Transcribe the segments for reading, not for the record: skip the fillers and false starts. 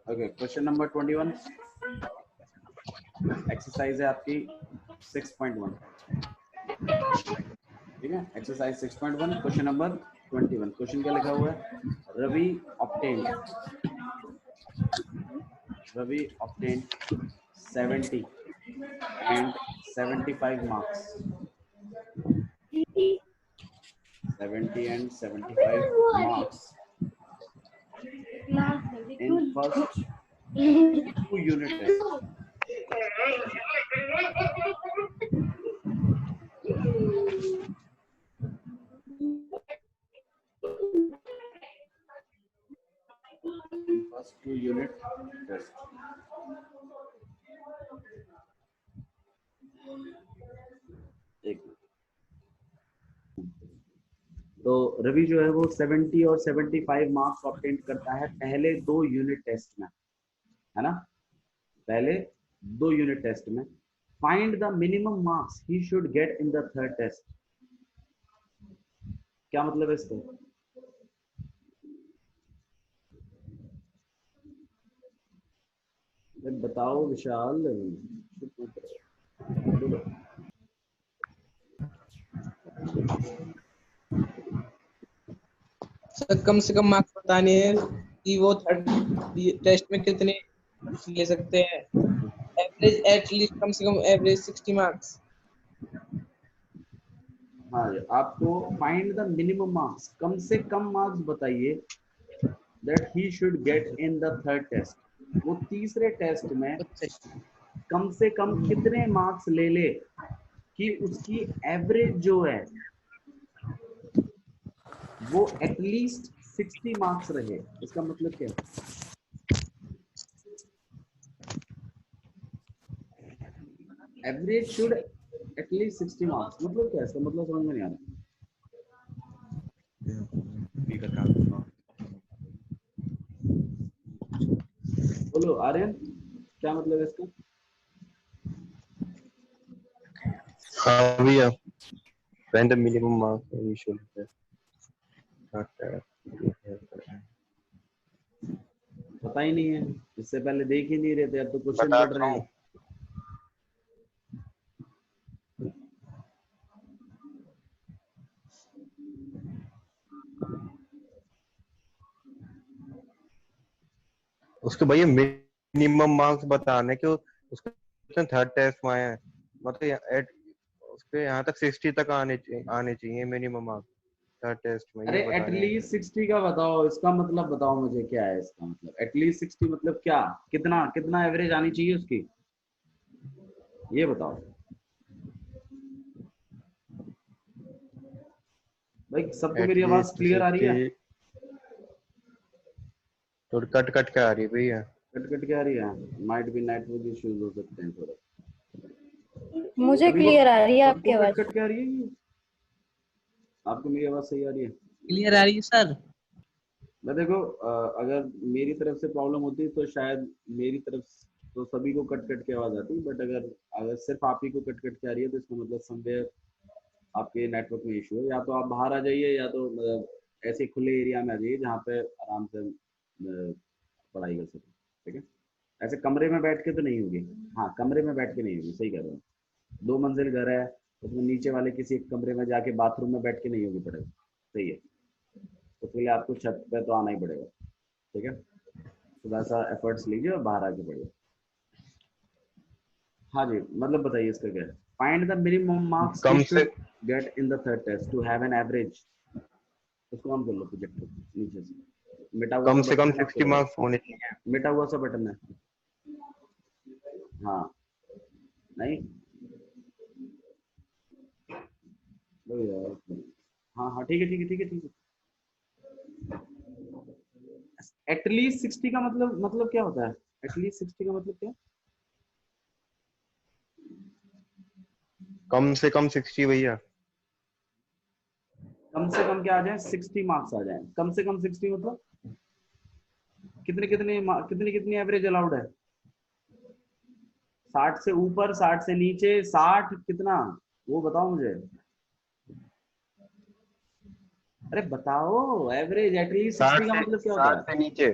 Okay, question number 21 exercise है आपकी 6.1, ठीक है। Exercise 6.1 question number 21। क्वेश्चन क्या लिखा हुआ है? Ravi obtained 70 and 75 marks, 70 and 75 marks in first 2 unit test. First 2 unit test. एक तो रवि जो है वो 70 और 75 मार्क्स ऑब्टेन करता है पहले 2 यूनिट टेस्ट में, है ना। पहले 2 यूनिट टेस्ट में find the minimum marks he should get in the third test. क्या मतलब है इसका? बताओ विशाल। सर कम से कम मार्क्स बताने हैं कि वो थर्ड टेस्ट में कितने ले सकते हैं। एवरेज एटलीस्ट कम से कम एवरेज 60 मार्क्स। हाँ, आपको फाइंड द मिनिमम मार्क्स, कम से कम मार्क्स बताइए that he should get in the third test. वो तीसरे टेस्ट में कम से कम कितने मार्क्स ले ले कि उसकी एवरेज जो है वो एटलीस्ट 60 मार्क्स रहे। इसका मतलब क्या है? एवरेज शुड एटलीस्ट 60 मार्क्स मतलब क्या है? इसका मतलब समझ में नहीं आ रहा। बोलो आर्यन, क्या मतलब है इसका? हाँ भैया, find the minimum marks we should get. पता ही नहीं है, इससे पहले देख ही नहीं रहे थे, अब तो क्वेश्चन पढ़ रहे हैं। उसके भैया मिनिमम मार्क्स बताने के उसके थर्ड टेस्ट में आए हैं, मतलब उसके यहाँ तक 60 तक आने चाहिए मिनिमम मार्क्स थर्ड टेस्ट में। अरे एटलीस्ट 60 का बताओ, इसका मतलब बताओ मुझे क्या है इसका मतलब। एटलीस्ट 60 मतलब क्या? कितना कितना एवरेज आनी चाहिए उसकी, ये बताओ भाई। सबको मेरी आवाज क्लियर आ रही है? तो कट कट के आ रही है भैया। कट कट के आ रही है? माइट भी नेटवर्क इश्यूज हो सकते हैं थोड़ा। मुझे क्लियर आ रही है आपकी आवाज। कट कट के आ रही है? आपको मेरी आवाज सही आ रही है? क्लियर आ रही है सर। मैं देखो, अगर मेरी तरफ से प्रॉब्लम होती तो शायद मेरी तरफ तो सभी को कट कट के आवाज आती, बट अगर सिर्फ आप ही को कट कट के आ रही है तो इसका मतलब समवेयर आपके नेटवर्क में इशू है। या तो आप बाहर आ जाइए, या तो मतलब ऐसे खुले एरिया में आ जाइए जहाँ पे आराम से पढ़ाई कर सकें, ठीक है। ऐसे कमरे में बैठ के तो नहीं होगी। हाँ, कमरे में बैठ के नहीं होगी, सही कह रहे हो। 2 मंजिल घर है तो उसमें नीचे वाले किसी एक कमरे में जाके बाथरूम में बैठ के नहीं होगी पढ़ाई, सही है। तो उसके लिए आपको छत पे तो आना ही पड़ेगा, ठीक है। थोड़ा सा एफर्ट्स लीजिए और बाहर आके पढ़िए। हाँ जी, मतलब बताइए इसका क्या है। Find the minimum marks he should get in the third test to have an average. उसको ऑन कर लो प्रोजेक्टर नीचे से। मिटा हुआ कम सा से कम बटन है, 60 मार्क्स होने चाहिए। मिटा हुआ सा बटन है। हाँ नहीं यार, हाँ हाँ ठीक है ठीक है ठीक है ठीक है। एटलीस्ट 60 का मतलब क्या होता है? एटलीस्ट 60 का मतलब क्या? कम से कम 60 भैया। कम से कम क्या आ जाए? 60 मार्क्स आ जाए। कम से कम 60 मतलब कितने कितने कितनी कितनी एवरेज अलाउड है? 60 से ऊपर, 60 से नीचे, 60 कितना वो बताओ मुझे। अरे बताओ एवरेज। एटलीस्ट 60 का मतलब क्या होता है? 60 से नीचे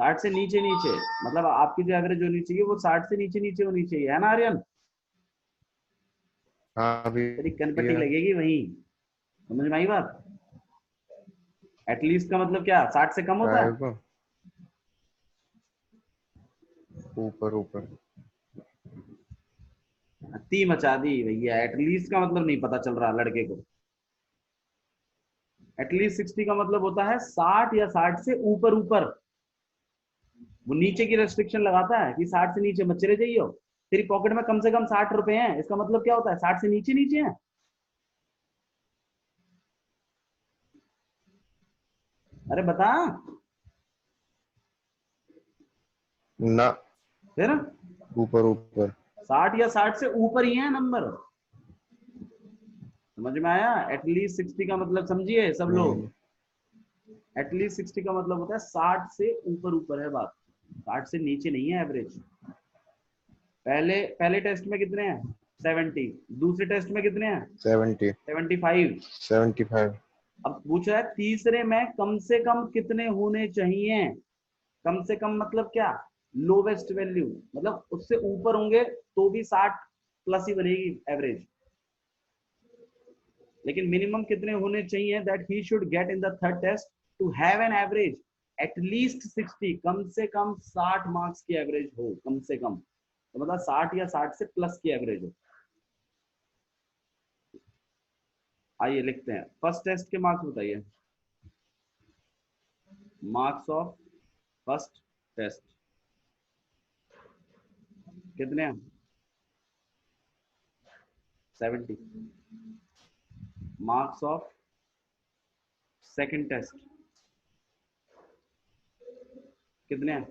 60 से नीचे नीचे, मतलब आपकी जो एवरेज होनी चाहिए वो 60 से नीचे नीचे होनी चाहिए, है ना आर्यन? हाँ तेरी कनपट्टी भैया। लगेगी वहीं, समझ में आई बात? एटलीस्ट का मतलब क्या, 60 से कम होता है? आएगा ऊपर ऊपर। ती मचा दी भैया, एटलीस्ट का मतलब नहीं पता चल रहा लड़के को। एटलीस्ट 60 का मतलब होता है 60 या 60 से ऊपर ऊपर। वो नीचे की रेस्ट्रिक्शन लगाता है कि 60 से नीचे मत चले जाइयो। तेरी पॉकेट में कम से कम 60 रुपए हैं, इसका मतलब क्या होता है, 60 से नीचे नीचे है। अरे बता ना, फिर। ऊपर ऊपर। 60 या 60 से ऊपर ही है नंबर, समझ में आया? एटलीस्ट 60 का मतलब समझिए सब लोग। हम्म। एटलीस्ट 60 का मतलब होता है 60 से ऊपर ऊपर है बात, 60 से नीचे नहीं है एवरेज। पहले पहले टेस्ट में कितने हैं, 70। दूसरे टेस्ट में कितने हैं, 70, 75। 75। अब पूछ रहा है तीसरे में कम से कम कितने होने चाहिए। कम से कम मतलब क्या, लोवेस्ट वैल्यू, मतलब उससे ऊपर होंगे तो भी 60 प्लस ही बनेगी एवरेज, लेकिन मिनिमम कितने होने चाहिए, that he should get in the third test to have an average at least 60, कम से कम 60 मार्क्स की एवरेज हो, कम से कम, तो मतलब 60 या 60 से प्लस की एवरेज हो। आइए लिखते हैं, फर्स्ट टेस्ट के मार्क्स बताइए, मार्क्स ऑफ फर्स्ट टेस्ट कितने हैं, 70। मार्क्स ऑफ सेकंड टेस्ट कितने हैं,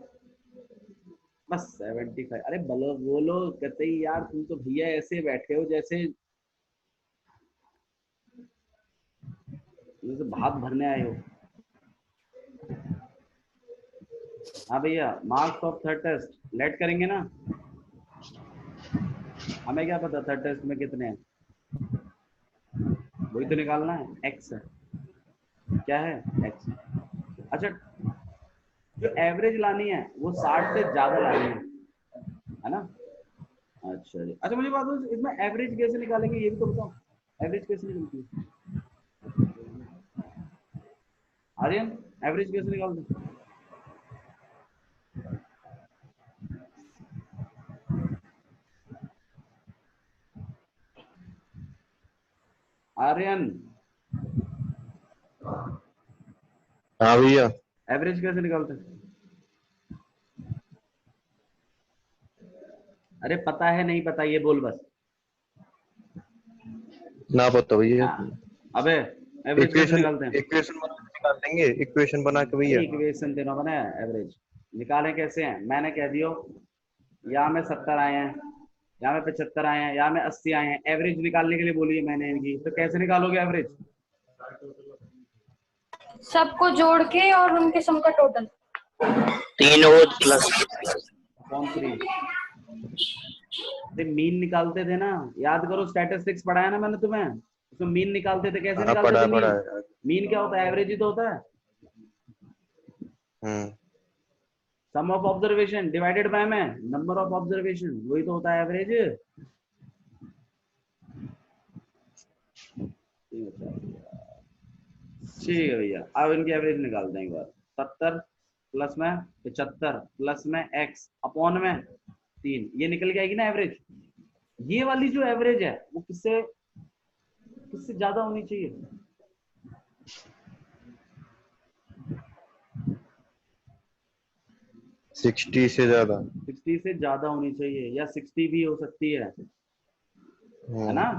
बस 75। अरे बोलो बोलो, कहते ही यार तुम तो भैया ऐसे बैठे हो जैसे जैसे भात भरने आए हो। हाँ भैया, marks of third test late करेंगे ना, हमें क्या पता थर्ड टेस्ट में कितने हैं, वही तो निकालना है, एक्स है, क्या है, एक्स। अच्छा, जो एवरेज लानी है वो 60 से ज्यादा लानी है ना? अच्छा जी, अच्छा मुझे बात बताओ, इसमें एवरेज कैसे निकालेंगे ये भी तो बताओ, एवरेज कैसे निकलती है आर्यन, एवरेज कैसे निकालते हैं? आर्यन, हाँ भैया। एवरेज कैसे निकालते हैं? अरे पता है नहीं पता ये बोल बस। ना पता भैया। हाँ, अबे एवरेज कैसे इक्वेशन निकालते हैं? इक्वेशन बना के निकाल देंगे, इक्वेशन बना के अरे भैया। इक्वेशन देना बना है, एवरेज निकालें कैसे हैं, मैंने कह दियो यहाँ में 70 आए हैं, यहाँ में 75 आए हैं, यहाँ में 80 आए हैं, एवरेज निकालने के लिए बोली है मैंने इनकी, तो कैसे निकालोगे एवरेज? सबको जोड़ के और उनके सम का टोटल। तीन और प्लस अपॉन 3। मीन निकालते थे ना, याद करो स्टैटिस्टिक्स पढ़ाया ना मैंने तुम्हें, उसमें मीन निकालते थे, कैसे हाँ निकालते पढ़ा थे पढ़ा मीन? है। मीन क्या होता है, एवरेज ही तो होता है, हम्म। सम ऑफ ऑब्जर्वेशन डिवाइडेड बाय में नंबर ऑफ ऑब्जर्वेशन, वही तो होता है एवरेज। ठीक है भैया, अब इनकी एवरेज निकालते हैं एक बार। 70 प्लस में 75 प्लस में एक्स अपॉन में 3, ये निकल के आएगी ना एवरेज। ये वाली जो एवरेज है वो किससे किससे ज्यादा होनी चाहिए, 60 से ज्यादा। 60 से ज्यादा होनी चाहिए, या 60 भी हो सकती है ना?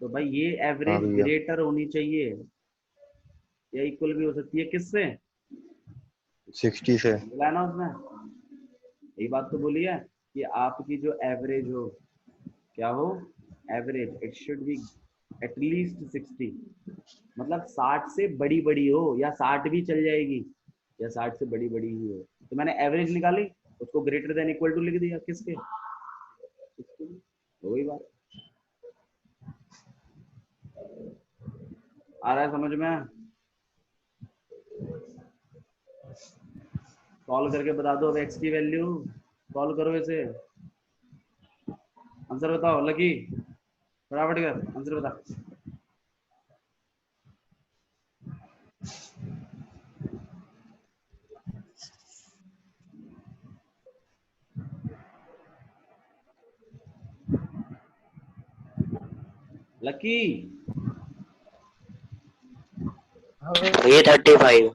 तो भाई ये हाँ एवरेज भैया। ग्रेटर होनी चाहिए, या इक्वल भी हो सकती है किससे, 60 से। बोला ना उसने, यही बात तो बोली है कि आपकी जो एवरेज हो, क्या हो, average it should be at least 60, मतलब 60 से बड़ी बड़ी हो, या 60 भी चल जाएगी, या 60 से बड़ी बड़ी ही हो। तो मैंने एवरेज निकाली, उसको ग्रेटर देन इक्वल टू लिख दिया, किसके, वही बात आ रहा है समझ में? सॉल्व करके बता दो अब एक्स की वैल्यू। सॉल्व करो इसे, आंसर बताओ लकी, फटाफट कर आंसर बता। लकी ये 35।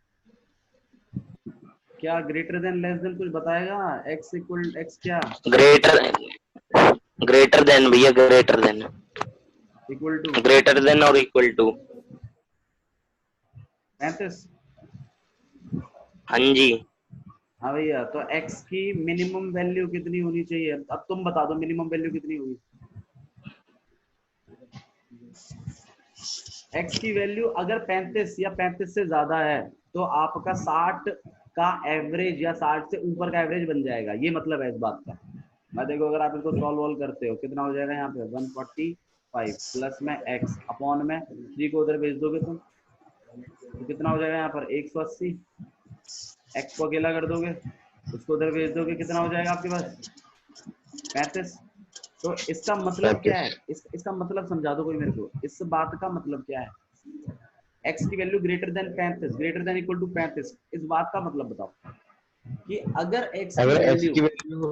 क्या ग्रेटर देन लेस देन कुछ बताएगा? एक्स इक्वल एक्स क्या ग्रेटर ग्रेटर देन भैया, greater than. Equal to greater than और इक्वल टू। 35। हाँ जी। हाँ भैया, तो x की मिनिमम वैल्यू कितनी होनी चाहिए? अब तुम बता दो मिनिमम वैल्यू कितनी होगी। x की वैल्यू अगर 35 या 35 से ज्यादा है तो आपका 60 का एवरेज या 60 से ऊपर का एवरेज बन जाएगा, ये मतलब है इस बात का। मैं देखो अगर आप इसको सॉल्व वॉल्व करते हो कितना हो जाएगा यहाँ पे 145 प्लस में x अपॉन में 3 को उधर भेज दोगे तुम तो कितना हो जाएगा यहाँ पर 180। x को अकेला कर दोगे, उसको उधर भेज दोगे, कितना हो जाएगा आपके पास 35। तो इसका मतलब क्या है? इसका मतलब समझा दो कोई मेरे को, इस बात का मतलब क्या है? x की value greater than 35, greater than equal to 35, इस बात का मतलब बताओ कि अगर x की अगर एक्स वैल्यू की वैल्यू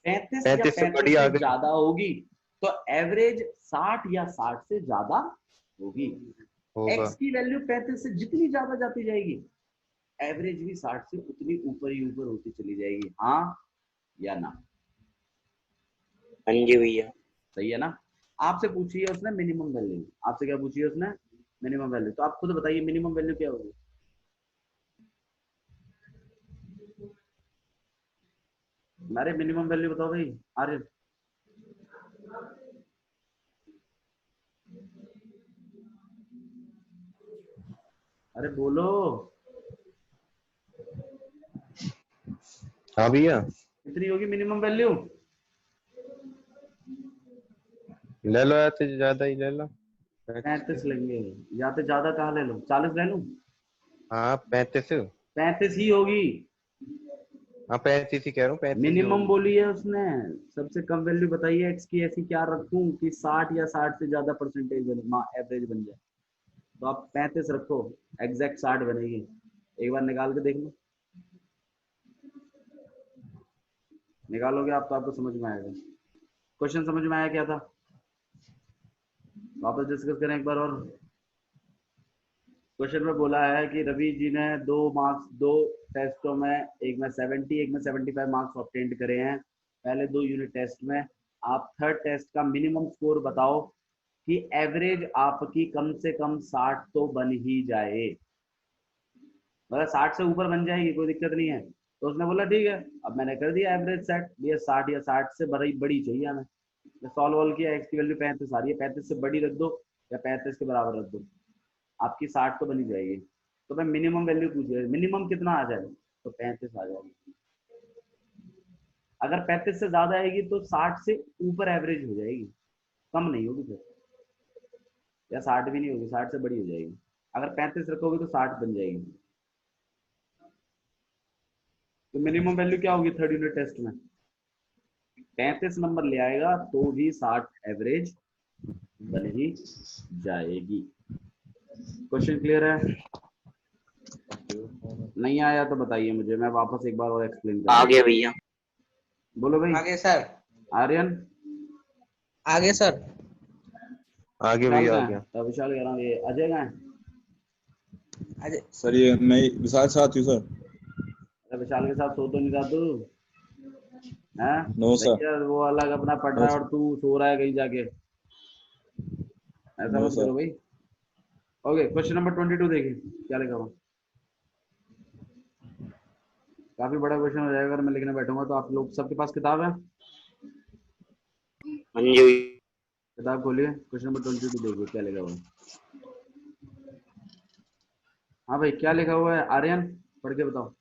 35 या 35 से 35 बड़ी आ से गई ज्यादा होगी तो एवरेज 60 या 60 से ज्यादा होगी। होगा। x की वैल्यू 35 से जितनी ज्यादा जाती जाएगी एवरेज भी 60 से उतनी ऊपर ही ऊपर होती चली जाएगी, हाँ या ना? हाँ जी भैया। सही है ना? आपसे पूछी है उसने मिनिमम वैल्यू, आपसे क्या पूछी है उसने? Minimum value. तो आप खुद बताइए मिनिमम वैल्यू क्या होगी? अरे मिनिमम वैल्यू बताओ भाई आर्यन। अरे बोलो। हाँ भैया, कितनी होगी मिनिमम वैल्यू? ले लो या तो ज्यादा ही ले लो। 35 लेंगे, या तो ज्यादा कहाँ ले लो, 40 ले लूं? हाँ 35। 35 ही होगी। हाँ 35 ही कह रहा हूँ, 35 ही मिनिमम होगी। बोली है उसने। सबसे कम वैल्यू बताइए एक्स की, ऐसी क्या रखूं कि 60 या 60 से ज्यादा परसेंटेज एवरेज बन जाए। तो आप 35 रखो, एग्जैक्ट 60 बनेगी। एक बार निकाल के देख लो, निकालोगे आप तो आपको समझ में आएगा। क्वेश्चन समझ में आया क्या था? वापस डिस्कस करें एक बार और। क्वेश्चन में बोला है कि रवि जी ने दो टेस्टों में, एक में 70 एक में 75 मार्क्स ऑब्टेंड करे हैं पहले 2 यूनिट टेस्ट में। आप थर्ड टेस्ट का मिनिमम स्कोर बताओ कि एवरेज आपकी कम से कम 60 तो बन ही जाए, मतलब 60 से ऊपर बन जाएगी, कोई दिक्कत नहीं है। तो उसने बोला ठीक है। अब मैंने कर दिया एवरेज सेट, ये 60 या 60 से बड़ी बड़ी चाहिए हमें। सॉल्व वॉल्व किया, एक्स की वैल्यू 35 आ रही है, 35 से बड़ी रख दो या 35 के बराबर रख दो, आपकी 60 तो बनी जाएगी। तो मैं मिनिमम वैल्यू पूछ रहा, मिनिमम कितना आ जाएगा? तो 35 आ जाएगी। अगर 35 से ज्यादा आएगी तो 60 से ऊपर एवरेज हो जाएगी, कम नहीं होगी फिर, या 60 भी नहीं होगी, 60 से बड़ी हो जाएगी। अगर 35 रखोगे तो 60 बन जाएगी। तो मिनिमम वैल्यू क्या होगी थर्ड यूनिट टेस्ट में? 35 नंबर ले आएगा तो भी 60 एवरेज बन ही जाएगी। क्वेश्चन क्लियर है? नहीं आया तो बताइए मुझे, मैं वापस एक बार और एक्सप्लेन कर आ दूं। गया भैया। बोलो भाई। आगे सर। आर्यन। आगे सर। आगे विशाल भैया आ कहाँ गया। है? विशाल कह रहा हूँ, ये अजय कहाँ है? अजय सर ये मैं विशाल के साथ हूँ सर। अरे विशाल के साथ सो तो नहीं रहा तू? हैं? No sir. भैया वो अलग अपना पढ़ नो रहा है और तू सो रहा है कहीं जाके, ऐसा नो मत सर। करो भाई। ओके, क्वेश्चन नंबर 22 देखिए क्या लिखा हुआ। काफी बड़ा क्वेश्चन हो जाएगा अगर मैं लिखने बैठूंगा तो। आप लोग सबके पास किताब है? हाँ जी। किताब खोलिए, क्वेश्चन नंबर 22 देखिए क्या लिखा हुआ है। हाँ भाई क्या लिखा हुआ है आर्यन, पढ़ के बताओ।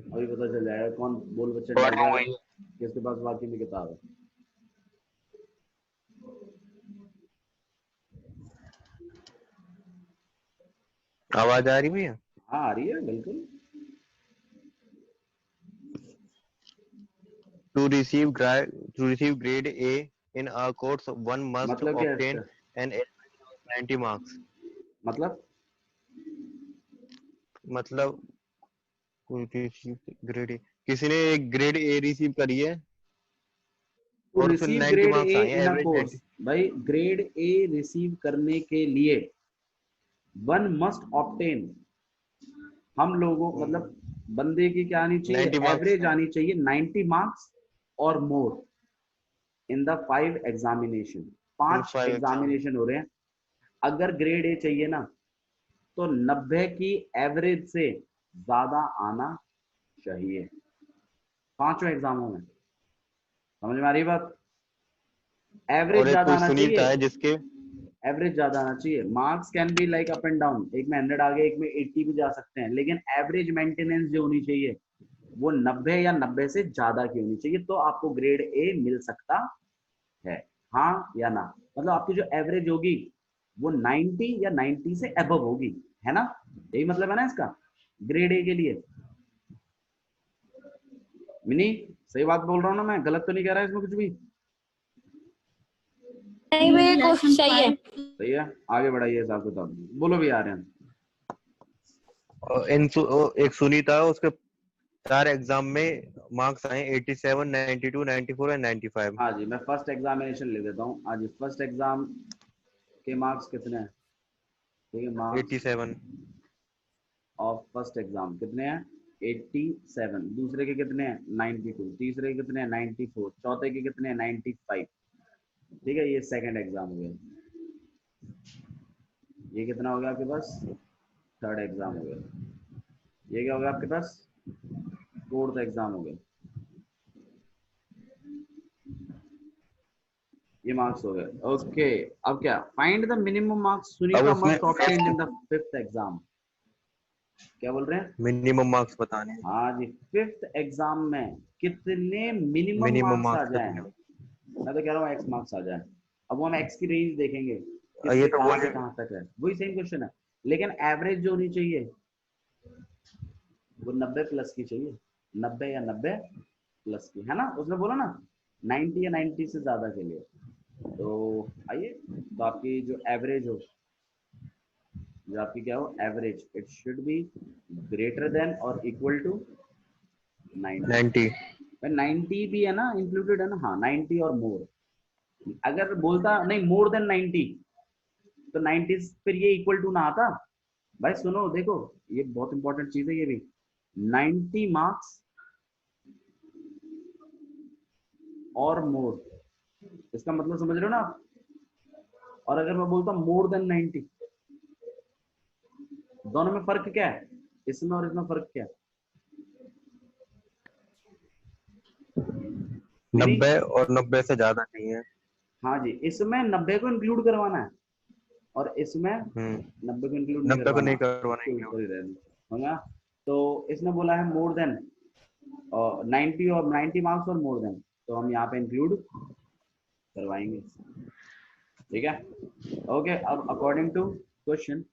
अभी पता चल जाएगा कौन बोल बच्चे पढ़ डाल रहा रहा हूँ है, भैया। किसके पास वाकई में किताब है। आवाज आ रही भैया? हाँ आ रही है बिल्कुल। To receive grade A in a course, one must मतलब क्या है obtain इसका? an average of 90 marks. मतलब मतलब ग्रेड ए, किसी ने एक ग्रेड ए रिसीव करी है टू और उसमें रिसीव 90 ग्रेड मार्क्स ए आए हैं, इन अ एवरेज कोर्स, 90। भाई ग्रेड ए रिसीव करने के लिए वन मस्ट ऑब्टेन, हम लोगों मतलब बंदे की क्या आनी चाहिए, 90 मार्क्स एवरेज आनी चाहिए 90 मार्क्स और more in the 5 examination. In 5 5 exam. Examination हो रहे हैं। अगर ग्रेड ए चाहिए ना तो 90 की एवरेज से ज्यादा आना चाहिए पांचों एग्जामों में। समझ में आ रही बात? एवरेज और एक ज्यादा कोई आना सुनीता चाहिए, है जिसके एवरेज ज्यादा आना चाहिए। Marks can be like up and down, एक में 100 आ गए, एक में 80 भी जा सकते हैं, लेकिन एवरेज मेंटेनेंस जो होनी चाहिए वो 90 या 90 से ज्यादा की होनी चाहिए, तो आपको ग्रेड ए मिल सकता है। हाँ या ना? मतलब आपकी जो एवरेज होगी वो 90 या 90 से अबव होगी, है ना? यही मतलब है ना इसका ग्रेड ए के लिए। मिनी सही बात बोल रहा हूँ ना मैं? गलत तो नहीं कह रहा इसमें कुछ भी? नहीं भैया क्वेश्चन सही है। सही है। आगे बढ़ाइए हिसाब किताब, बोलो भी आ रहे हैं। और एक सुनीता है, उसके 4 एग्जाम में मार्क्स आए 87, 92, 94 एंड 95। हाँ जी, मैं फर्स्ट एग्जामिनेशन ले देता हूँ। हाँ जी, फर्स्ट एग्जाम के मार्क्स कितने हैं? ठीक है, मार्क्स 87, ऑफ फर्स्ट एग्जाम कितने हैं? 87। दूसरे के कितने हैं? 92। तीसरे के कितने हैं? 94। चौथे के कितने हैं? 95। ठीक है, ये सेकंड एग्जाम हो गया। ये कितना हो गया आपके पास? थर्ड एग्जाम हो गया। ये क्या हो गया आपके पास? फोर्थ एग्जाम हो गया। ये मार्क्स हो गए। ओके, अब क्या? फाइंड द मिनिमम मार्क्स अब सुनीता उसमें must obtain in the fifth exam. क्या बोल रहे हैं? मिनिमम मार्क्स बताने हैं। हाँ जी, फिफ्थ एग्जाम में कितने मिनिमम मिनिमम मार्क्स आ मार्क्स जाए? कितने? मैं तो कह रहा हूँ एक्स मार्क्स आ जाए। अब वो हम एक्स की रेंज देखेंगे ये किससे तो कहाँ वही से कहाँ तक है, वही सेम क्वेश्चन है, लेकिन एवरेज जो होनी चाहिए वो 90 प्लस की चाहिए। 90 या 90 प्लस की, है ना? उसने बोला ना 90 या 90 से ज्यादा के लिए। तो आइए, तो आपकी जो एवरेज हो, जो आपकी क्या हो average, it should be greater than और इक्वल टू 90। 90। 90 भी है ना इंक्लूडेड, है ना? हाँ, 90 और मोर। अगर बोलता नहीं मोर देन 90 तो 90 फिर ये इक्वल टू ना आता। भाई सुनो, देखो ये बहुत इंपॉर्टेंट चीज है ये भी। 90 मार्क्स और मोर, इसका मतलब समझ रहे हो ना आप? और अगर मैं बोलता हूँ मोर देन 90, दोनों में फर्क क्या है? इसमें और इसमें फर्क क्या है? 90 और 90 से ज्यादा नहीं है। हाँ जी, इसमें 90 को इंक्लूड करवाना है और इसमें 90 को इंक्लूड नहीं 90 को करवाना, नहीं करवाना इसके include। ऊपर ही रहना होगा। तो इसने बोला है मोर देन 90 और 90 मार्क्स और मोर देन, तो हम यहाँ पे इंक्लूड करवाएंगे। ठीक है, ओके। अब according to question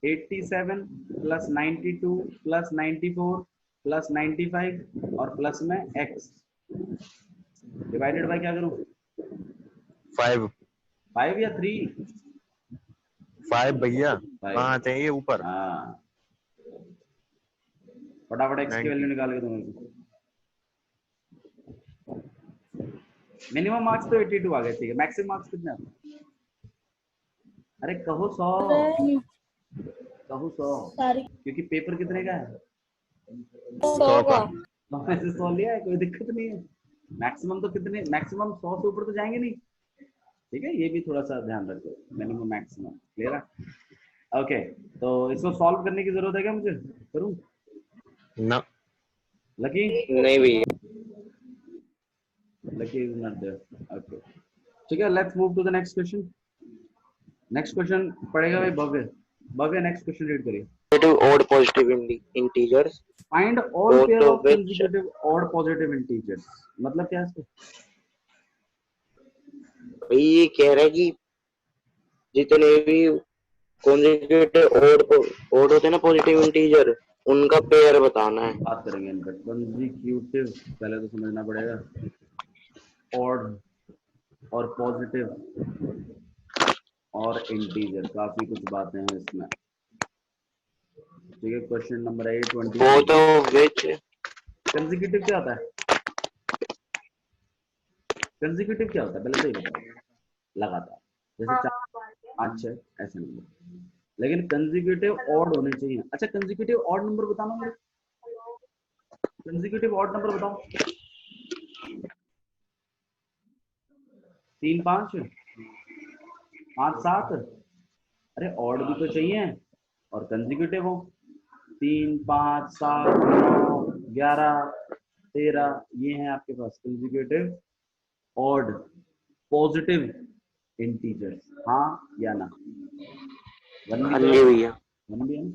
87 plus 92 plus 94 plus 95 और प्लस में x डिवाइडेड बाय क्या करूं? 5 5 या 3? 5 भैया, 5। कहाँ चाहिए ऊपर? हाँ, फटाफट x की वैल्यू 90। निकाल के दो मेरे को। मिनिमम मार्क्स तो 82 आ गए, ठीक है। मैक्सिमम मार्क्स कितने आते हैं? अरे कहो 100, कहो 100, क्योंकि पेपर कितने का है? 100 का। तो मैंने 100 लिया है, कोई दिक्कत नहीं है। मैक्सिमम तो कितने? मैक्सिमम 100 से ऊपर तो जाएंगे नहीं। ठीक है, ये भी थोड़ा सा ध्यान रखो, मिनिमम मैक्सिमम। क्लियर है? ओके, तो इसको सॉल्व करने की जरूरत है क्या? मुझे करूं? ना, लकी नहीं भैया। Lucky is not there. Okay, ठीक है, let's move to the next question. Next question पढ़ेगा भाई Bhavya. Bhavya next question read करिए। Odd positive integers, find all both pair of of which consecutive odd positive integers. मतलब क्या है इसका? भाई ये कह रहा है कि जितने भी कॉन्जिक्यूटिव ओड होते हैं ना पॉजिटिव इंटीजर, उनका पेयर बताना है। बात करेंगे इन पर। कंसेक्यूटिव पहले तो समझना पड़ेगा, ऑड और पॉजिटिव और इंटीजर, काफी कुछ बातें हैं इसमें। ठीक है, question number 8 both of which consecutive क्या होता है? कंसेक्यूटिव क्या होता है पहले तो ये बताओ। लगातार, जैसे 4 5 6 ऐसे नंबर, लेकिन कंसेक्यूटिव ऑड होने चाहिए। अच्छा, कंसेक्यूटिव ऑड नंबर बताना मुझे, कंसेक्यूटिव ऑड नंबर बताओ। 3 5 5 7, अरे ऑड भी तो चाहिए और कंसेक्यूटिव हो। 3 5 7 9 11 13, ये हैं आपके पास कंसेक्यूटिव ऑड पॉजिटिव इंटीजर्स, हाँ या ना? हाँ जी भैया। वन भी है ना?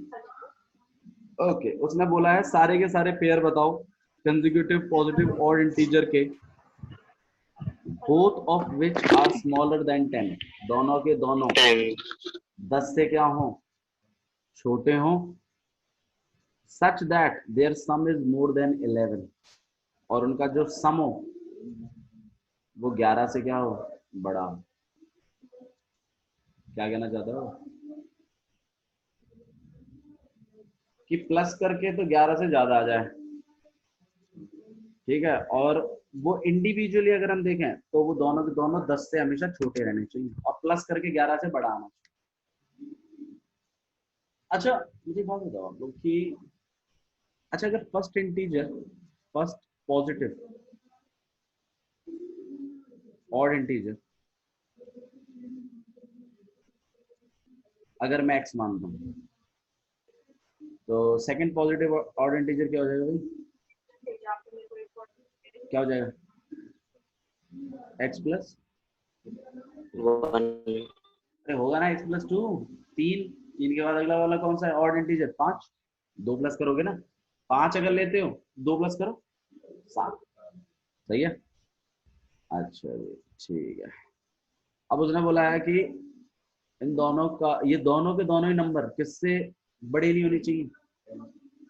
ओके, उसने बोला है सारे के सारे पेयर बताओ कंसेक्यूटिव पॉजिटिव ऑड इंटीजर के, both of which are smaller than 10, दोनों के दोनों 10 से क्या हो, छोटे हो, such that their sum is more than 11, और उनका जो सम हो वो 11 से क्या हो, बड़ा हो। क्या कहना चाहते हो कि प्लस करके तो 11 से ज्यादा आ जाए, ठीक है, और वो इंडिविजुअली अगर हम देखें तो वो दोनों के दोनों 10 से हमेशा छोटे रहने चाहिए और प्लस करके 11 से बड़ा आना चाहिए। अच्छा मुझे बात बताओ आप लोग कि अच्छा, अगर first integer, first positive odd integer अगर मैं x मानता हूं, तो सेकंड पॉजिटिव ऑड इंटीजर क्या हो जाएगा भाई? क्या हो जाएगा? x प्लस, अरे होगा ना x प्लस 2, 3 3 के बाद अगला वाला कौन सा है ऑड इंटीजर? 5, 2 प्लस करोगे ना, 5 अगर लेते हो 2 प्लस करो 7, सही है। अच्छा जी ठीक है, अब उसने बोला है कि इन दोनों का, ये दोनों के दोनों ही नंबर किससे बड़े नहीं होनी चाहिए?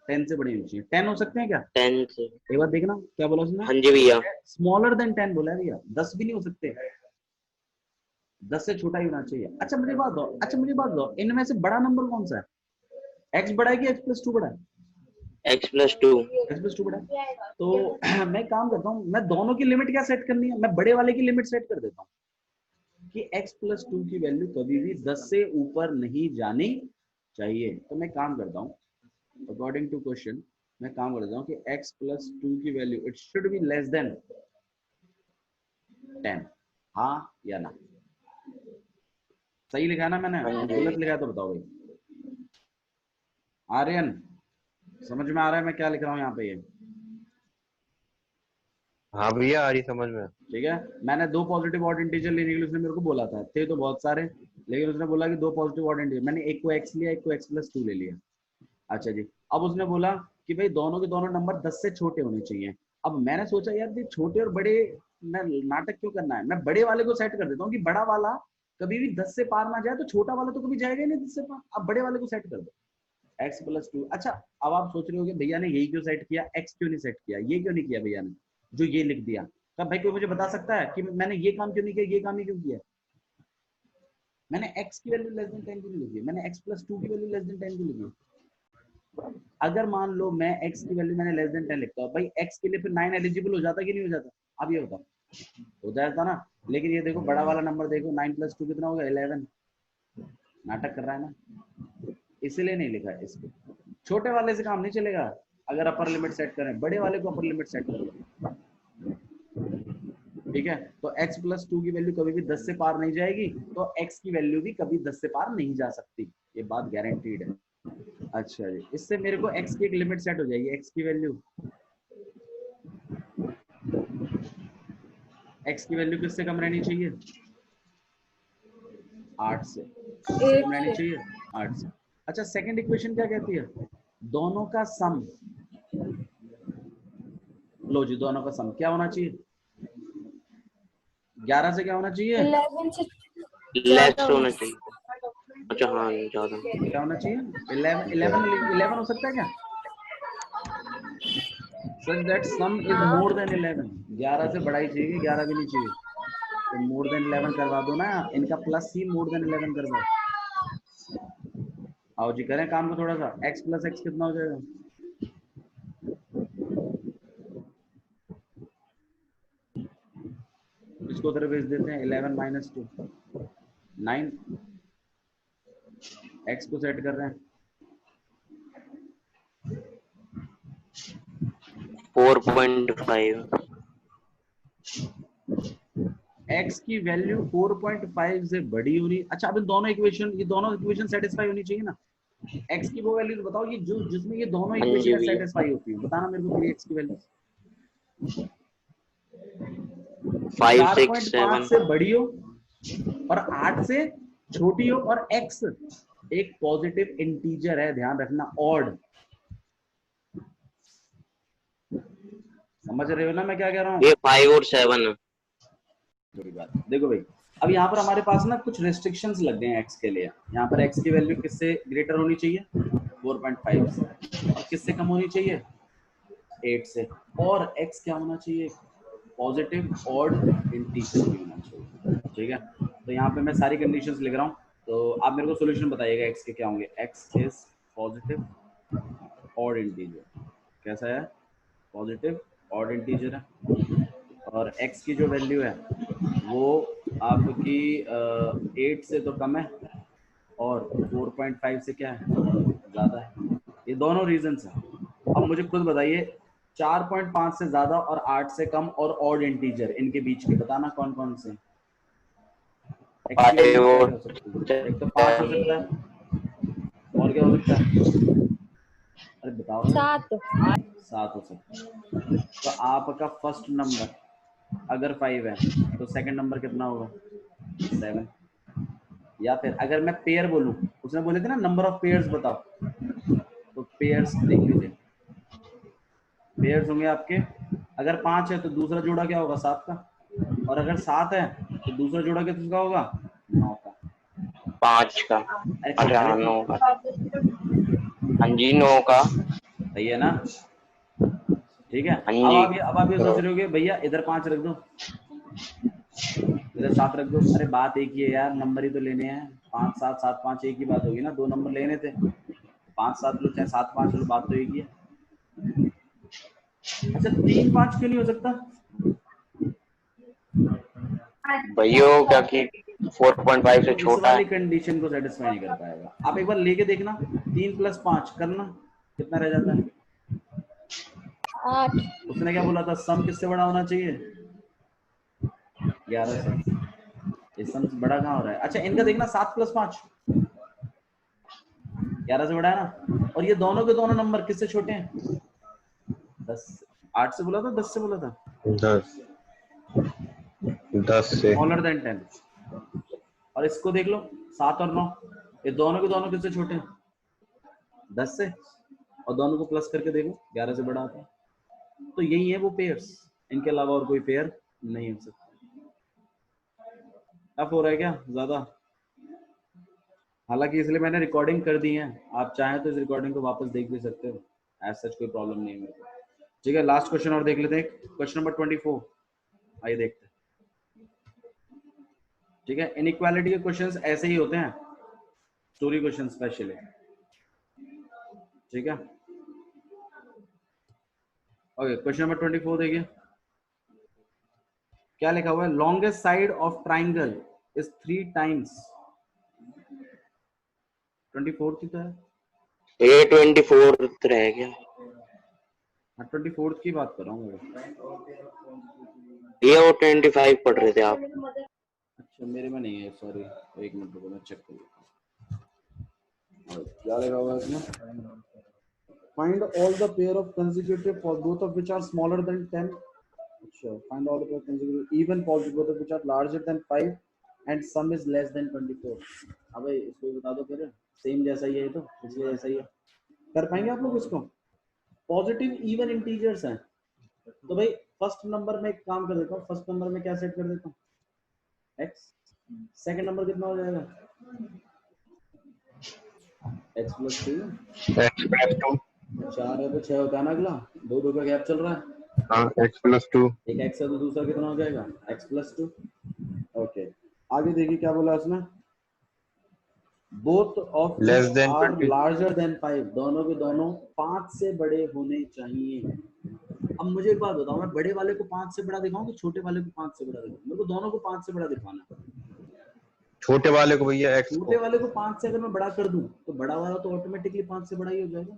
10 से बड़े होनी चाहिए। 10 हो सकते हैं क्या? 10 से। एक बार देखना क्या बोला उसने, हाँ जी भैया। स्मॉलर देन 10 बोला है भैया, 10 भी नहीं हो सकते, 10 से छोटा ही होना चाहिए। अच्छा मुझे बात दो, इनमें से बड़ा नंबर कौन सा है? x बड़ा है कि x प्लस 2 बड़ा है? x plus 2। x प्लस 2 बड़ा है, तो मैं काम करता हूँ, मैं दोनों की लिमिट क्या सेट करनी है, मैं बड़े वाले की लिमिट सेट कर देता हूँ कि x प्लस 2 की वैल्यू कभी भी 10 से ऊपर नहीं जानी चाहिए। तो मैं काम करता हूँ अकॉर्डिंग टू क्वेश्चन, मैं काम करता हूँ कि x प्लस 2 की value it should be less than 10, हाँ या ना? सही लिखा है ना मैंने? गलत लिखा है तो बताओ भाई। आर्यन समझ में आ रहा है मैं क्या लिख रहा हूँ यहाँ पे? ये हाँ भैया आ रही समझ में। ठीक है, मैंने 2 पॉजिटिव ऑड इंटीजर लेने के लिए उसने मेरे को बोला था, थे तो बहुत सारे, लेकिन उसने बोला कि 2 पॉजिटिव ऑड इंटीजर, मैंने एक को x लिया, एक को x प्लस 2 ले लिया। अच्छा जी, अब उसने बोला कि भाई दोनों के दोनों नंबर 10 से छोटे होने चाहिए। अब मैंने सोचा यार ये छोटे और बड़े मैं नाटक क्यों करना है, मैं बड़े वाले को सेट कर देता हूँ कि बड़ा वाला कभी भी 10 से पार ना जाए, तो छोटा वाला तो कभी जाएगा ही नहीं 10 से पार। अब बड़े वाले को सेट कर दो x प्लस 2। अच्छा अब आप सोच रहे हो भैया ने यही क्यों सेट किया, x क्यों नहीं सेट किया, ये क्यों नहीं किया भैया ने जो ये लिख दिया? तब भाई कोई मुझे बता सकता है कि मैंने ये काम क्यों नहीं किया, ये काम ही क्यों किया? मैंने x की वैल्यू लेस देन 10 क्यों नहीं लिखी, मैंने x प्लस 2 की वैल्यू लेस देन 10 क्यों लिखी? अगर मान लो मैं x की वैल्यू मैंने लेस देन 10 लिखता हूँ, भाई x के लिए फिर 9 एलिजिबल हो जाता कि नहीं हो जाता? अब ये हो जाता ना। लेकिन ये देखो बड़ा वाला नंबर देखो, 9 प्लस 2 कितना होगा? 11। नाटक कर रहा है ना, इसीलिए नहीं लिखा है इसको। छोटे वाले से काम नहीं चलेगा, अगर अपर लिमिट सेट करें, बड़े वाले को अपर लिमिट सेट कर लो, ठीक है। तो x प्लस 2 की वैल्यू कभी भी 10 से पार नहीं जाएगी, तो x की वैल्यू भी कभी 10 से पार नहीं जा सकती, ये बात गारंटीड है। अच्छा जी, इससे मेरे को x की एक लिमिट सेट हो जाएगी, x की वैल्यू किससे कम रहनी चाहिए? 8 से। किससे कम रहनी चाहिए? 8 से। अच्छा सेकंड इक्वेशन क्या कहती है? दोनों का सम, लो जी दोनों का सम क्या होना चाहिए? 11 से क्या होना चाहिए? 11 से लेस होना चाहिए। अच्छा हाँ ज्यादा। क्या होना चाहिए? 11 हो सकता है क्या? Such that sum is more than 11। 11 से बड़ा ही चाहिए, 11 भी नहीं चाहिए। तो मोर देन 11 करवा दो ना, इनका प्लस ही मोर देन 11 करवाओ। आओ जी करें काम को थोड़ा सा। x प्लस एक्स कितना हो जाएगा? इसको उधर भेज देते हैं। 11 माइनस 2 9। x को सेट कर रहे हैं 4.5। x की वैल्यू 4.5 से बड़ी होनी। अच्छा अब इन दोनों इक्वेशन, ये दोनों इक्वेशन सेटिस्फाई होनी चाहिए ना। x की वो वैल्यू बताओ ये जो जिसमें ये दोनों हाँ जी इक्वेशन भैया। सेटिस्फाई होती है, बताना मेरे को पूरी x की वैल्यू। 5 6 4.5 7। से बड़ी हो और 8 से छोटी हो और x एक पॉजिटिव इंटीजर है, ध्यान रखना, ऑड। समझ रहे हो ना मैं क्या कह रहा हूँ? ये 5 और 7 है। बड़ी बात। देखो भाई अब यहाँ पर हमारे पास ना कुछ रेस्ट्रिक्शंस लग गए हैं x के लिए। यहाँ पर x की वैल्यू किससे ग्रेटर होनी चाहिए? 4.5 से। और किससे कम होनी चाहिए? 8 से। और x क्या होना चाहिए? पॉजिटिव ऑड इंटीजर भी होना चाहिए। ठीक है, तो यहाँ पे मैं सारी कंडीशंस लिख रहा हूँ, तो आप मेरे को सॉल्यूशन बताइएगा x के क्या होंगे। x is positive odd integer. कैसा है? पॉजिटिव ऑड इंटीजर है। और x की जो वैल्यू है वो आपकी 8 से तो कम है और 4.5 से क्या है? ज़्यादा है। ये दोनों रीजंस हैं। अब मुझे खुद बताइए 4.5 से ज़्यादा और 8 से कम और ऑड इंटीजर इनके बीच के बताना कौन कौन से। x की वैल्यू क्या क्या हो सकती है? एक तो 5 हो सकता है और क्या हो सकता है? अरे बताओ। 7। 7 हो सकता है। तो आपका फर्स्ट नंबर अगर 5 है तो सेकंड नंबर कितना होगा? 7। या फिर अगर मैं पेयर बोलूं, उसने बोले थे ना नंबर ऑफ पेयर्स बताओ, तो पेयर्स देख लीजिए। पेयर्स होंगे आपके, अगर 5 है तो दूसरा जोड़ा क्या होगा? 7 का। और अगर 7 है तो दूसरा जोड़ा किसका होगा? 9 का। 5 का। अरे अच्छा अरे 9 का। हाँ जी 9 का। सही है ना? ठीक है। हाँ अब जी। आप ये सोच रहे होगे भैया इधर 5 रख दो, इधर 7 रख दो। अरे बात एक ही है यार, नंबर ही तो लेने हैं। 5 7 7 5 एक ही बात होगी ना, 2 नंबर लेने थे। 5 7 लो चाहे 7 5 लो, बात तो एक ही है। अच्छा 3 5 क्यों नहीं हो सकता? भैया क्या कि 4.5 से वो इस छोटा वाली है। कंडीशन को सेटिस्फाई नहीं कर पाएगा। आप एक बार लेके देखना, 3 + 5 करना कितना रह जाता है? 8। उसने क्या बोला था? सम किससे बड़ा होना चाहिए? 11 से। ये सम बड़ा कहाँ हो रहा है? अच्छा इनका देखना 7 + 5 11 से बड़ा है ना। और ये दोनों के दोनों नंबर किससे छोटे हैं? 10। 8 से बोला था 10 से बोला था? 10 से। Smaller than 10। और इसको देख लो 7 और 9, ये दोनों के दोनों किससे छोटे हैं? 10 से। और दोनों को प्लस करके देखो 11 से बड़ा आता है। तो यही है वो पेयर्स, इनके अलावा और कोई पेयर नहीं हो सकता। टफ हो रहा है क्या ज्यादा? हालांकि इसलिए मैंने रिकॉर्डिंग कर दी है, आप चाहें तो इस रिकॉर्डिंग को वापस देख भी सकते हो, एज सच कोई प्रॉब्लम नहीं है मेरे को। ठीक है, लास्ट क्वेश्चन और देख लेते हैं, क्वेश्चन नंबर 24। आइए देखते हैं। ठीक है, इनइक्वालिटी के क्वेश्चंस ऐसे ही होते हैं, स्टोरी क्वेश्चन स्पेशली। ठीक है, ओके क्वेश्चन नंबर 24 देखिए क्या लिखा हुआ है। Longest side of triangle is 3 times 24 की तो है। ये 24 रह गया। 24 की बात कर रहा हूँ। ये वो 25 पढ़ रहे थे आप। अच्छा मेरे में नहीं है, सॉरी, एक मिनट रुको मैं चेक कर लेता हूँ क्या लिखा हुआ है इसमें। Find all the pair of consecutive for both of which are smaller than 10। अच्छा, find all the pair consecutive even for both of which are larger than 5 and sum is less than 24। अब इसको बता दो फिर, same जैसा ही है, तो इसलिए जैसा ही है। कर पाएंगे आप लोग इसको? पॉजिटिव इवन इंटीजर्स हैं, तो भाई फर्स्ट नंबर में एक काम कर देता हूँ, फर्स्ट नंबर में क्या सेट कर देता हूँ? x। सेकंड नंबर कितना हो जाएगा? x प्लस 2 x प्लस 2 4 है तो 6 होता है ना अगला, 2 का गैप चल रहा है। हाँ x प्लस 2 एक x है तो दूसरा कितना हो जाएगा x प्लस 2। ओके आगे देखिए क्या बोला उसने, both of less which than are 20। Larger than 5, दोनों के दोनों 5 से बड़े होने चाहिए। अब मुझे एक बात बताओ, मैं बड़े वाले को 5 से बड़ा दिखाऊं कि छोटे वाले को 5 से बड़ा दिखाऊं? मेरे को दोनों को 5 से बड़ा दिखाना है। छोटे वाले को भैया x छोटे को। वाले को 5 से अगर मैं बड़ा कर दूं तो बड़ा वाला तो ऑटोमेटिकली 5 से बड़ा ही हो जाएगा।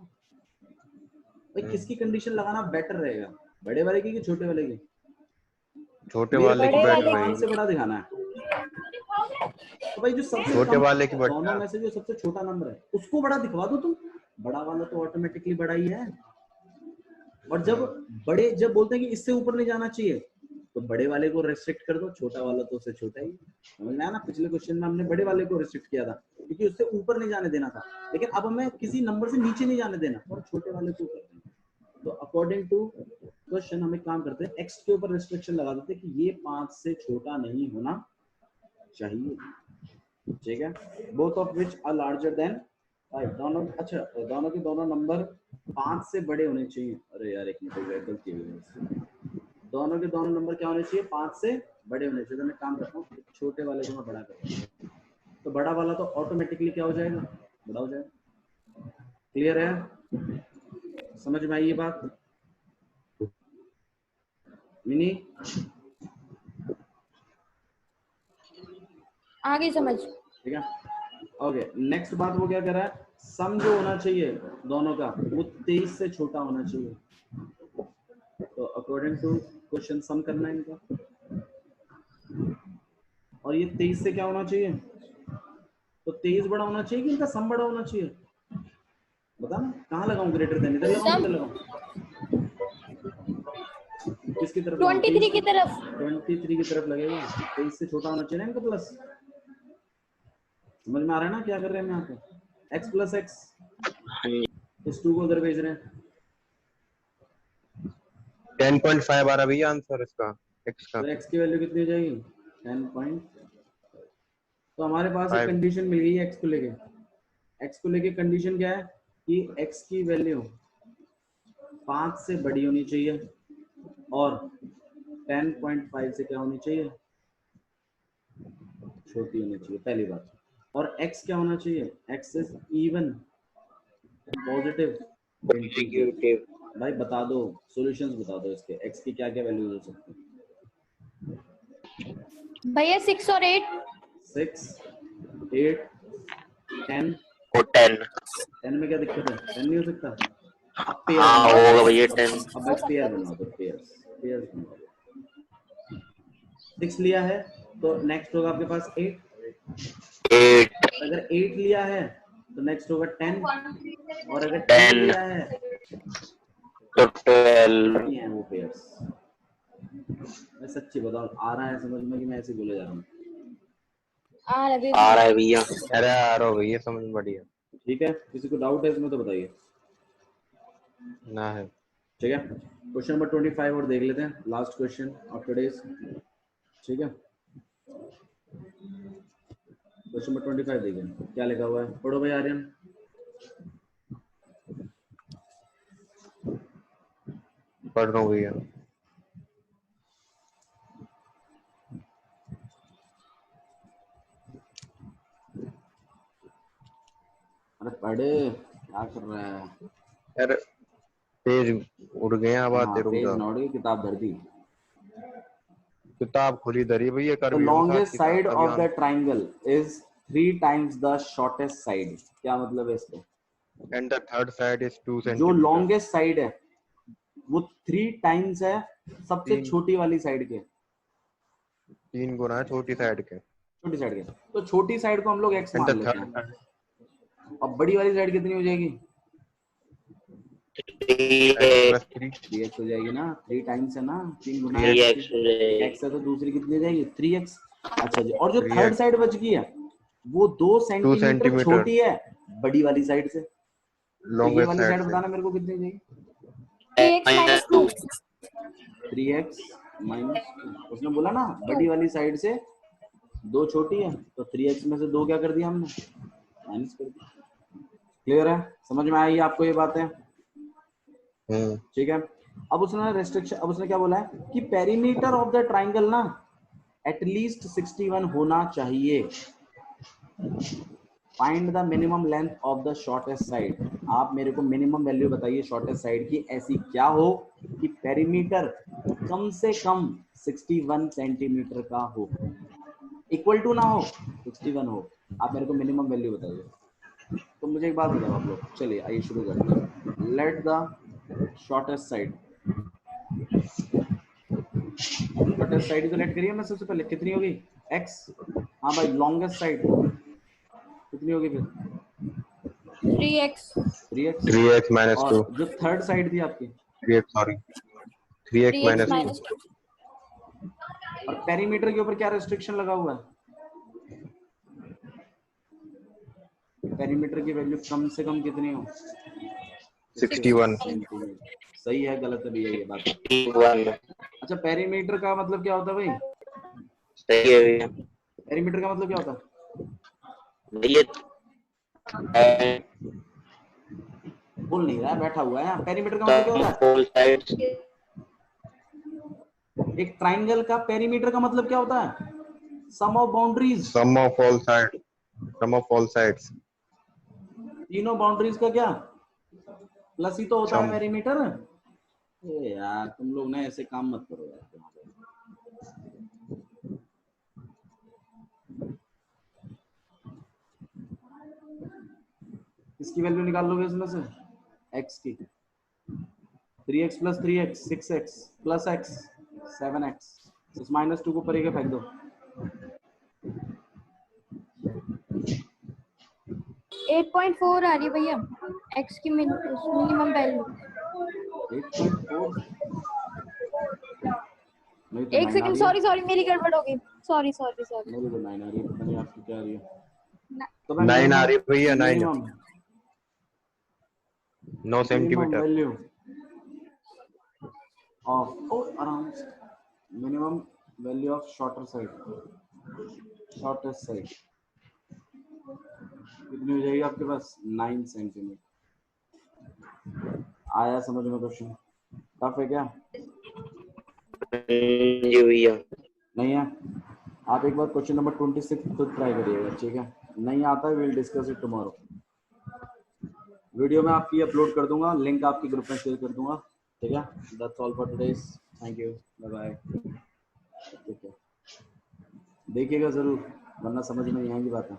भाई किसकी कंडीशन लगाना बेटर रहेगा, बड़े वाले की कि छोटे वाले की? छोटे मेरे वाले को की तो बेटर 5 रहेगी। से बड़ा दिखाना है। तो भाई जो सबसे छोटे कम वाले की दोनों बढ़िया। में से जो सबसे छोटा नंबर है उसको बड़ा दिखवा दो तुम, बड़ा वाला तो ऑटोमेटिकली बड़ा ही है। और जब बोलते हैं कि इससे ऊपर नहीं जाना चाहिए तो बड़े वाले को रेस्ट्रिक्ट कर दो, छोटा वाला तो उससे छोटा ही। समझ में आया ना, पिछले क्वेश्चन में हमने बड़े वाले को रिस्ट्रिक्ट किया था क्योंकि उससे ऊपर नहीं जाने देना था, लेकिन अब हमें किसी नंबर से नीचे नहीं जाने देना और छोटे वाले को कर देना। तो अकॉर्डिंग टू क्वेश्चन हम एक काम करते हैं, एक्स के ऊपर रिस्ट्रिक्शन लगा देते हैं कि ये 5 से छोटा नहीं होना चाहिए। ठीक है, both of which are larger than 5, दोनों अच्छा दोनों के दोनों नंबर 5 से बड़े होने चाहिए। अरे यार एक मिनट गलती हो गई, दोनों के दोनों नंबर क्या होने चाहिए 5 से बड़े होने चाहिए। तो मैं काम करता हूँ छोटे वाले को मैं बड़ा करता हूँ, तो बड़ा वाला तो ऑटोमेटिकली क्या हो जाएगा बड़ा हो जाएगा। क्लियर है, समझ में आई ये बात मिनी? आगे समझ। ठीक है ओके, नेक्स्ट बात वो क्या कर रहा है, सम जो होना चाहिए दोनों का वो 23 से छोटा होना चाहिए। तो अकॉर्डिंग टू क्वेश्चन सम करना है इनका, और ये 23 से क्या होना चाहिए, तो 23 बड़ा होना चाहिए कि इनका सम बड़ा होना चाहिए? बता ना कहाँ लगाऊं, ग्रेटर देन इधर लगाऊं किधर लगाऊं, किसकी तरफ लगाऊं? 23 की तरफ। 23 की तरफ लगेगा, 23 से छोटा होना चाहिए ना इनका प्लस। समझ में आ रहा है ना क्या कर रहे हैं हम यहाँ पे, x प्लस एक्स, इस 2 को उधर भेज रहे हैं। 10.5 आ रहा भैया आंसर इसका x का। तो x की वैल्यू कितनी हो जाएगी 10. तो हमारे पास एक कंडीशन मिल गई है x को लेके कंडीशन क्या है कि x की वैल्यू 5 से बड़ी होनी चाहिए और 10.5 से क्या होनी चाहिए छोटी होनी चाहिए, पहली बात। और x क्या होना चाहिए, x is even positive Consecutive. भाई बता दो, सॉल्यूशंस बता दो इसके, x की क्या क्या वैल्यूज हो सकती है? भैया 6 और 8। 6 8 10 और 10. 10 में क्या दिक्कत है, 10 नहीं हो सकता? अब पेयर हाँ बनाओ, होगा भैया 10. अब भाई पेयर बनाओ, तो पेयर बनाओ। 6 लिया है तो नेक्स्ट होगा आपके पास 8, 8. अगर 8 लिया है तो नेक्स्ट होगा 10, और अगर 10 10. लिया है तो 12. नहीं है वो पेयर्स। मैं सच्ची बताऊं, आ रहा है समझ में कि मैं ऐसे बोले जा रहा हूँ? आ रहा है भैया। अरे आ रहा हो भैया समझ में बढ़िया। ठीक है, किसी को डाउट है इसमें तो बताइए। ना है। ठीक है, क्वेश्चन नंबर 25 और देख लेते हैं, लास्ट क्वेश्चन ऑफ टुडेज। ठीक है, क्वेश्चन नंबर 25 देखिए क्या लिखा हुआ है, पढ़ो भाई आर्यन। पढ़ रहा हूँ भैया। अरे पढ़े, क्या कर रहा है? अरे पेज उड़ गए अब आते, रुक पेज जा। ना उड़ गई, किताब धर दी। किताब खुली धरी भैया, कर The भी हूँ साथ longest किताब side तभी of the triangle is 3 times the shortest side। क्या मतलब है इसका? And the third side is 2 जो सेंटीमीटर। लॉन्गेस्ट साइड है वो 3 टाइम्स है सबसे तीन। छोटी वाली साइड के, 3 गुना है छोटी साइड के। छोटी साइड के। तो छोटी साइड को हम लोग x एंड मान द लेते थर्ड हैं, और बड़ी वाली साइड कितनी हो जाएगी? 3x 3x हो जाएगी ना, 3 टाइम्स है ना, 3 गुना 3x x है तो दूसरी कितनी हो जाएगी 3x। अच्छा जी, और जो 3x थर्ड साइड बच गई है वो 2 सेंटीमीटर सेंटीमीटर छोटी है बड़ी वाली साइड से। तो ये लॉन्गेस्ट वाली साइड साइड से। बताना मेरे को कितनी हो जाएगी? 3x - 2। 3x - उसने बोला ना बड़ी वाली साइड से 2 छोटी है, तो 3x में से 2 क्या कर दिया हमने, माइनस कर दिया। क्लियर है, समझ में आई आपको ये बातें? हम्म। ठीक है। अब उसने रेस्ट्रिक्शन, अब उसने क्या बोला है कि पेरीमीटर ऑफ द ट्राइंगल ना एटलीस्ट 61 होना चाहिए। Find the minimum length of the shortest side. आप मेरे को मिनिमम वैल्यू बताइए शॉर्टेस्ट साइड की, ऐसी क्या हो कि पेरीमीटर कम से कम 61 सेंटीमीटर का हो, इक्वल टू ना हो, 61 हो। आप मेरे को मिनिमम वैल्यू बताइए। तो मुझे एक बात बताओ आप लोग, चलिए आइए शुरू करते हैं। Let the shortest side, shortest side को लेट करिए। मैं सबसे पहले कितनी होगी x, हाँ भाई लॉन्गेस्ट साइड कितनी होगी फिर 3x 3x, 3x minus और 2, जो थर्ड साइड थी आपकी 3x sorry 3x 3x minus 2, minus 2 और पेरीमीटर के ऊपर क्या रेस्ट्रिक्शन लगा हुआ है? पेरीमीटर की वैल्यू कम से कम कितनी हो? 61। सेंटीमीटर। सही है गलत है भैया ये बात? 61 अच्छा पेरीमीटर का मतलब क्या होता है भाई? सही है भैया। पेरीमीटर का मतलब क्या होता है? भैया बोल नहीं रहा है, बैठा हुआ है। पेरीमीटर का मतलब क्या होता है? all sides एक ट्राइंगल का पेरीमीटर का मतलब क्या होता है? Sum of boundaries, sum of all sides, sum of all sides, तीनों बाउंड्रीज का क्या प्लस ही तो होता है Sum. पेरीमीटर। ए यार तुम लोग ना ऐसे काम मत करो यार। इसकी वैल्यू निकाल लोगे इसमें से x की, 3x plus 3x 6x plus x 7x, इस माइनस 2 को परे के फेंक दो। 8.4 आ रही है भैया x की मिनिमम वैल्यू। 8.4 नहीं तो 9 एक आ सेकंड, रही है। सॉरी मेरी गड़बड़ हो गई। सॉरी मेरी तो 9 आ रही है, पता नहीं आपकी क्या आ रही है। तो 9 आ रही है भैया, 9 minimum 9 centimetre. Value of around minimum value of shorter side, shortest side कितनी हो जाएगी आपके पास? 9 सेंटीमीटर। आया समझ में क्वेश्चन? टफ है क्या? जी भैया। नहीं है? आप एक बार क्वेश्चन नंबर 26 खुद ट्राई करिएगा, ठीक है? नहीं आता है will discuss it tomorrow. Video में आपकी अपलोड कर दूंगा, लिंक आपकी ग्रुप में शेयर कर दूंगा, ठीक है? That's all for today, thank you, bye bye. देखिएगा जरूर, वरना समझ में नहीं आएंगी बातें।